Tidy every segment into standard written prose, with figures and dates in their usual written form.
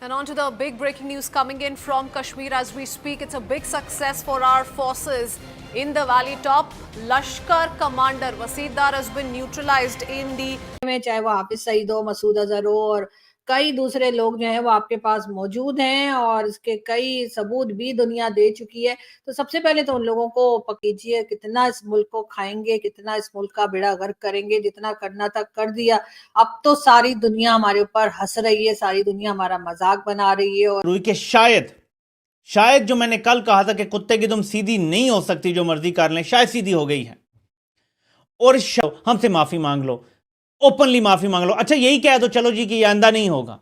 And on to the big breaking news coming in from Kashmir as we speak. It's a big success for our forces in the valley top. Lashkar commander Waseed Dar has been neutralized in the में, चाहे वो हाफिज सईद हो, मसूद अजहर हो और कई दूसरे लोग जो हैं वो आपके पास मौजूद हैं और इसके कई सबूत भी दुनिया दे चुकी है। तो सबसे पहले तो उन लोगों को पकीजिए, कितना इस मुल्क को खाएंगे, कितना इस मुल्क का बेड़ा गर्क करेंगे, जितना करना था कर दिया। अब तो सारी दुनिया हमारे ऊपर हंस रही है, सारी दुनिया हमारा मजाक बना रही है। और रुई के शायद जो मैंने कल कहा था कि कुत्ते की तुम सीधी नहीं हो सकती, जो मर्जी कर लें, शायद सीधी हो गई है। और हमसे माफी मांग लो, ओपनली माफी मांग लो। अच्छा यही कह दो चलो जी कि ये आंदा नहीं होगा।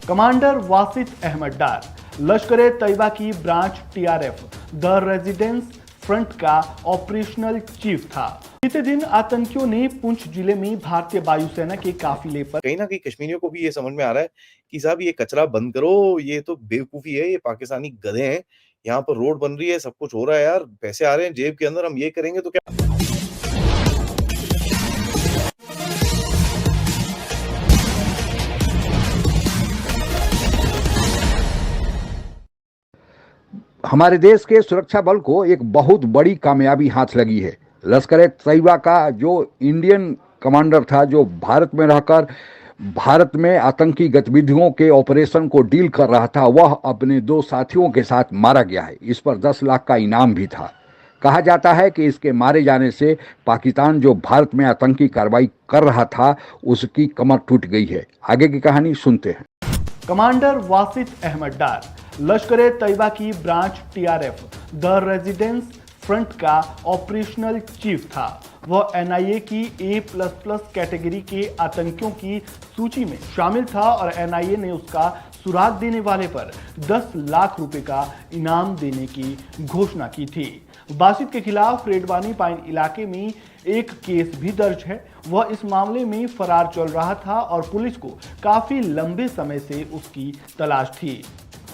कमांडर वासिद अहमद डार लश्कर तैयबा की branch TRF the residence front का ऑपरेशनल चीफ था। बीते दिन आतंकियों ने पुंछ जिले में भारतीय वायुसेना के काफिले पर कहीं ना कहीं कश्मीरियों को भी ये समझ में आ रहा है कि साहब ये कचरा बंद करो, ये तो बेवकूफी है, ये पाकिस्तानी गधे हैं। यहाँ पर रोड बन रही है, सब कुछ हो रहा है यार, पैसे आ रहे हैं जेब के अंदर, हम ये करेंगे तो क्या। हमारे देश के सुरक्षा बल को एक बहुत बड़ी कामयाबी हाथ लगी है। लश्कर तैयबा का जो इंडियन कमांडर था, जो भारत में रहकर भारत में आतंकी गतिविधियों के ऑपरेशन को डील कर रहा था, वह अपने 2 साथियों के साथ मारा गया है। इस पर 10 लाख का इनाम भी था। कहा जाता है कि इसके मारे जाने से पाकिस्तान जो भारत में आतंकी कार्रवाई कर रहा था, उसकी कमर टूट गई है। आगे की कहानी सुनते हैं। कमांडर वासिद अहमद डार लश्कर तैयबा की branch TRF the residence front का ऑपरेशनल चीफ था। वह एनआईए की A++ कैटेगरी के आतंकियों की सूची में शामिल था और एनआईए ने उसका सुराग देने वाले पर 10 लाख रुपए का इनाम देने की घोषणा की थी। वासिद के खिलाफ रेडवानी पाइन इलाके में एक केस भी दर्ज है। वह इस मामले में फरार चल रहा था और पुलिस को काफी लंबे समय से उसकी तलाश थी।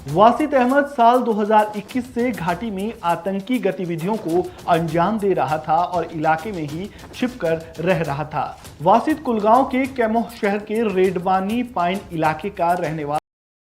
वासिद अहमद साल 2021 से घाटी में आतंकी गतिविधियों को अंजाम दे रहा था और इलाके में ही छिपकर रह रहा था। वासिद कुलगांव के कैमोह शहर के रेडवानी पाइन इलाके का रहने वाला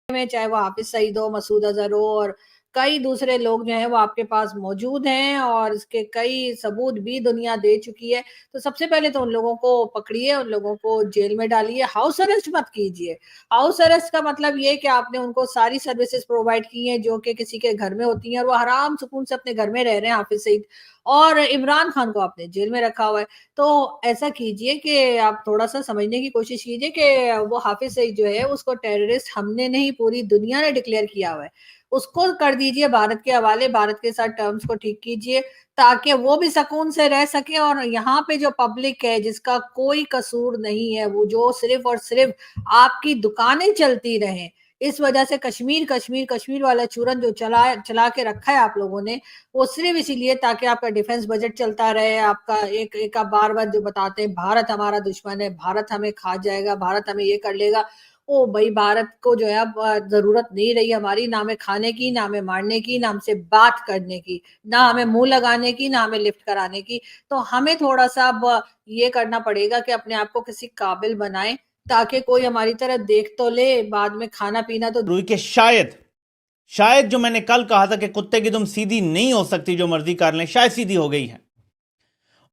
में, चाहे वो हाफिज सईद हो, मसूद अजहर हो और कई दूसरे लोग जो हैं वो आपके पास मौजूद हैं और इसके कई सबूत भी दुनिया दे चुकी है। तो सबसे पहले तो उन लोगों को पकड़िए, उन लोगों को जेल में डालिए, हाउस अरेस्ट मत कीजिए। हाउस अरेस्ट का मतलब ये कि आपने उनको सारी सर्विसेज प्रोवाइड की हैं जो कि किसी के घर में होती हैं और वो आराम सुकून से अपने घर में रह रहे हैं। हाफिज सईद और इमरान खान को आपने जेल में रखा हुआ है। तो ऐसा कीजिए कि आप थोड़ा-सा समझने की कोशिश कीजिए कि वो हाफिज सईद जो है उसको टेररिस्ट हमने नहीं, पूरी दुनिया ने डिक्लेयर किया हुआ है। उसको कर दीजिए भारत के हवाले, भारत के साथ टर्म्स को ठीक कीजिए ताकि वो भी सुकून से रह सके और यहाँ पे जो पब्लिक है जिसका कोई कसूर नहीं है, वो जो सिर्फ और सिर्फ आपकी दुकानें चलती रहें, इस वजह से कश्मीर वाला चूरन जो चला के रखा है आप लोगों ने, वो सिर्फ इसीलिए ताकि आपका डिफेंस बजट चलता रहे। आपका एक आप बार-बार जो बताते हैं भारत हमारा दुश्मन है, भारत हमें खा जाएगा, भारत हमें ये कर लेगा। ओ भाई, भारत को जो है अब जरूरत नहीं रही हमारी, ना हमें खाने की, ना हमें मारने की, ना हमसे बात करने की, ना हमें मुंह लगाने की, ना हमें लिफ्ट कराने की। तो हमें थोड़ा सा अब ये करना पड़ेगा कि अपने आप को किसी काबिल बनाएं ताकि कोई हमारी तरह देख तो ले, बाद में खाना पीना तो रुई के शायद जो मैंने कल कहा था कि कुत्ते की तुम सीधी नहीं हो सकती, जो मर्जी कर लें, शायद सीधी हो गई है।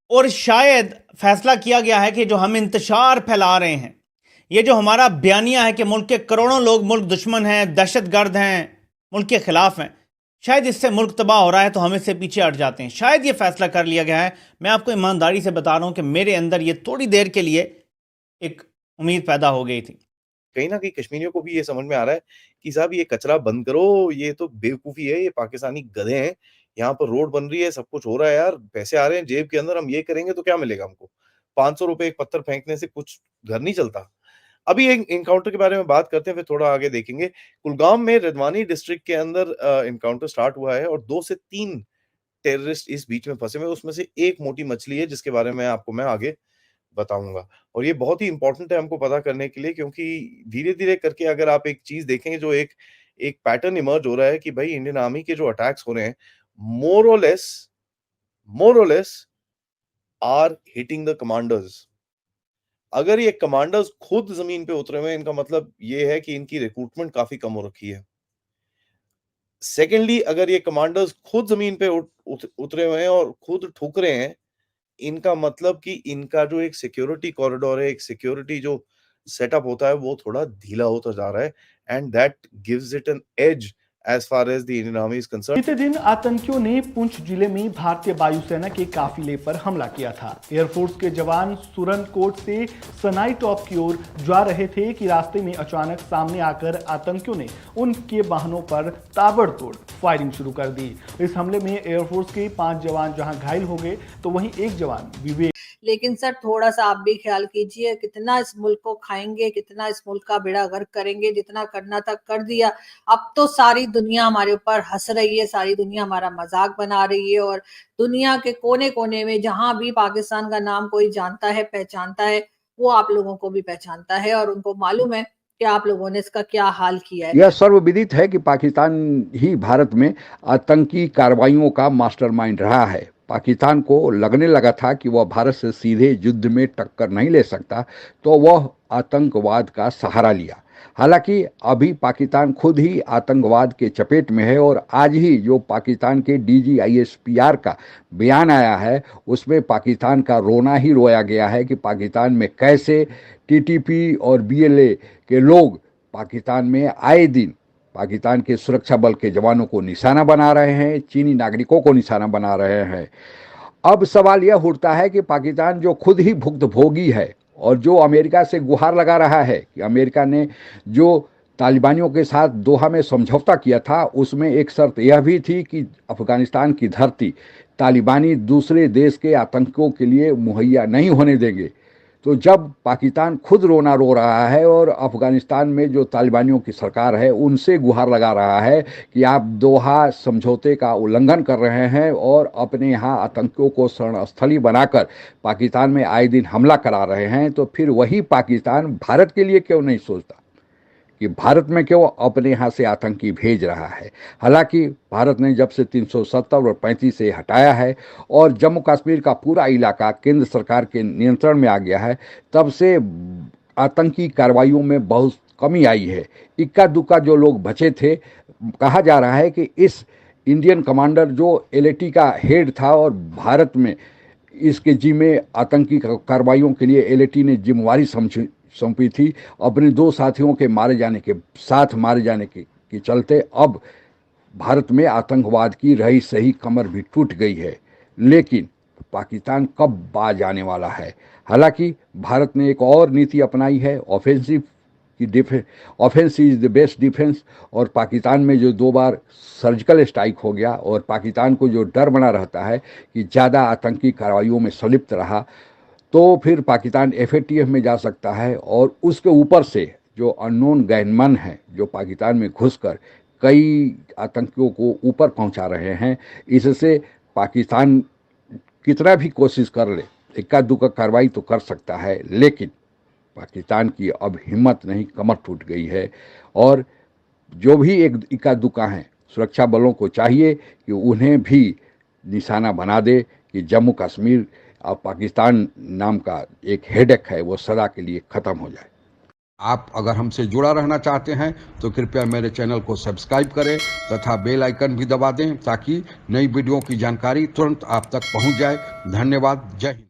और शायद फैसला किया गया है कि जो हम इंतशार फैला रहे हैं, ये जो हमारा बयानिया है कि मुल्क के करोड़ों लोग मुल्क दुश्मन हैं, दहशतगर्द हैं, मुल्क के खिलाफ हैं, शायद इससे मुल्क तबाह हो रहा है तो हम इससे पीछे हट जाते हैं। शायद ये फैसला कर लिया गया है। मैं आपको ईमानदारी से बता रहा हूं कि मेरे अंदर ये थोड़ी देर के लिए एक उम्मीद पैदा हो गई थी। कहीं ना कहीं कश्मीरियों को भी ये समझ में आ रहा है कि साहब ये कचरा बंद करो, ये तो बेवकूफी है, ये पाकिस्तानी गधे हैं। यहाँ पर रोड बन रही है, सब कुछ हो रहा है यार, पैसे आ रहे हैं जेब के अंदर, हम ये करेंगे तो क्या मिलेगा हमको। 500 रुपए एक पत्थर फेंकने से कुछ घर नहीं चलता। अभी एक एनकाउंटर के बारे में बात करते हैं, फिर थोड़ा आगे देखेंगे। कुलगाम में रेडवानी डिस्ट्रिक्ट के अंदर एनकाउंटर स्टार्ट हुआ है और 2 से 3 टेररिस्ट इस बीच में फंसे हुए हैं। उसमें से एक मोटी मछली है जिसके बारे में आपको मैं आगे बताऊंगा। और ये बहुत ही इंपॉर्टेंट है हमको पता करने के लिए, क्योंकि धीरे-धीरे करके अगर आप एक चीज़ देखेंगे, जो एक एक पैटर्न इमर्ज हो रहा है कि भाई इंडियन आर्मी के जो अटैक्स हो रहे हैं, मोर और less are hitting the commanders. अगर ये कमांडर्स खुद ज़मीन पे उतरे हुए हैं, इनका मतलब ये है कि इनकी रिक्रूटमेंट काफ़ी कम हो रखी है। सेकेंडली, अगर ये कमांडर्स खुद ज़मीन पे उतरे हुए हैं और खुद ठुक रहे हैं, इनका मतलब कि इनका जो एक सिक्योरिटी कॉरिडोर है, एक सिक्योरिटी जो सेटअप होता है, वो थोड़ा ढीला होता जा रहा है and that gives it an edge as far as the Indian army is concerned. बीते दिन आतंकियों ने पुंछ जिले में भारतीय वायुसेना के काफिले पर हमला किया था। एयरफोर्स के जवान सुरनकोट से सनाई टॉप की ओर जा रहे थे कि रास्ते में अचानक सामने आकर आतंकियों ने उनके वाहनों पर ताबड़तोड़ फायरिंग शुरू कर दी। इस हमले में एयरफोर्स के 5 जवान जहां घायल हो गए तो वहीं एक जवान विवेक। लेकिन सर थोड़ा सा आप भी ख्याल कीजिए, कितना इस मुल्क को खाएंगे, कितना इस मुल्क का बेड़ा गर्क करेंगे। जितना करना था कर दिया। अब तो सारी दुनिया हमारे ऊपर हंस रही है, सारी दुनिया हमारा मजाक बना रही है और दुनिया के कोने कोने में जहां भी पाकिस्तान का नाम कोई जानता है, पहचानता है, वो आप लोगों को भी पहचानता है और उनको मालूम है कि आप लोगों ने इसका क्या हाल किया है। यह सर्वविदित है कि पाकिस्तान ही भारत में आतंकी कार्रवाइयों का मास्टरमाइंड रहा है। पाकिस्तान को लगने लगा था कि वह भारत से सीधे युद्ध में टक्कर नहीं ले सकता, तो वह आतंकवाद का सहारा लिया। हालांकि अभी पाकिस्तान खुद ही आतंकवाद के चपेट में है और आज ही जो पाकिस्तान के DGISPR का बयान आया है, उसमें पाकिस्तान का रोना ही रोया गया है कि पाकिस्तान में कैसे TTP और BLA के लोग पाकिस्तान में आए दिन पाकिस्तान के सुरक्षा बल के जवानों को निशाना बना रहे हैं, चीनी नागरिकों को निशाना बना रहे हैं। अब सवाल यह उठता है कि पाकिस्तान जो खुद ही भुक्तभोगी है और जो अमेरिका से गुहार लगा रहा है कि अमेरिका ने जो तालिबानियों के साथ दोहा में समझौता किया था, उसमें एक शर्त यह भी थी कि अफगानिस्तान की धरती तालिबानी दूसरे देश के आतंकियों के लिए मुहैया नहीं होने देंगे। तो जब पाकिस्तान खुद रोना रो रहा है और अफगानिस्तान में जो तालिबानियों की सरकार है उनसे गुहार लगा रहा है कि आप दोहा समझौते का उल्लंघन कर रहे हैं और अपने यहाँ आतंकियों को शरणस्थली बनाकर पाकिस्तान में आए दिन हमला करा रहे हैं, तो फिर वही पाकिस्तान भारत के लिए क्यों नहीं सोचता कि भारत में क्यों अपने यहाँ से आतंकी भेज रहा है। हालांकि भारत ने जब से 370 और 35 से हटाया है और जम्मू कश्मीर का पूरा इलाका केंद्र सरकार के नियंत्रण में आ गया है, तब से आतंकी कार्रवाइयों में बहुत कमी आई है। इक्का दुक्का जो लोग बचे थे, कहा जा रहा है कि इस इंडियन कमांडर जो LAT का हेड था और भारत में इसके जिम्मे आतंकी कार्रवाइयों के लिए LAT ने जिम्मेवारी सौंपी थी, अपने 2 साथियों के मारे जाने के चलते अब भारत में आतंकवाद की रही सही कमर भी टूट गई है। लेकिन पाकिस्तान कब बाज आने वाला है। हालांकि भारत ने एक और नीति अपनाई है, offensive is the best defence, और पाकिस्तान में जो 2 बार सर्जिकल स्ट्राइक हो गया और पाकिस्तान को जो डर बना रहता है कि ज़्यादा आतंकी कार्रवाइयों में संलिप्त रहा तो फिर पाकिस्तान FATF में जा सकता है और उसके ऊपर से जो अननोन गैंगमैन हैं जो पाकिस्तान में घुसकर कई आतंकियों को ऊपर पहुंचा रहे हैं, इससे पाकिस्तान कितना भी कोशिश कर ले, इक्का दुक्का कार्रवाई तो कर सकता है, लेकिन पाकिस्तान की अब हिम्मत नहीं, कमर टूट गई है। और जो भी एक इक्का दुक्का हैं, सुरक्षा बलों को चाहिए कि उन्हें भी निशाना बना दे कि जम्मू कश्मीर और पाकिस्तान नाम का एक हेडेक है वो सदा के लिए ख़त्म हो जाए। आप अगर हमसे जुड़ा रहना चाहते हैं तो कृपया मेरे चैनल को सब्सक्राइब करें तथा बेल आइकन भी दबा दें ताकि नई वीडियो की जानकारी तुरंत आप तक पहुंच जाए। धन्यवाद। जय हिंद।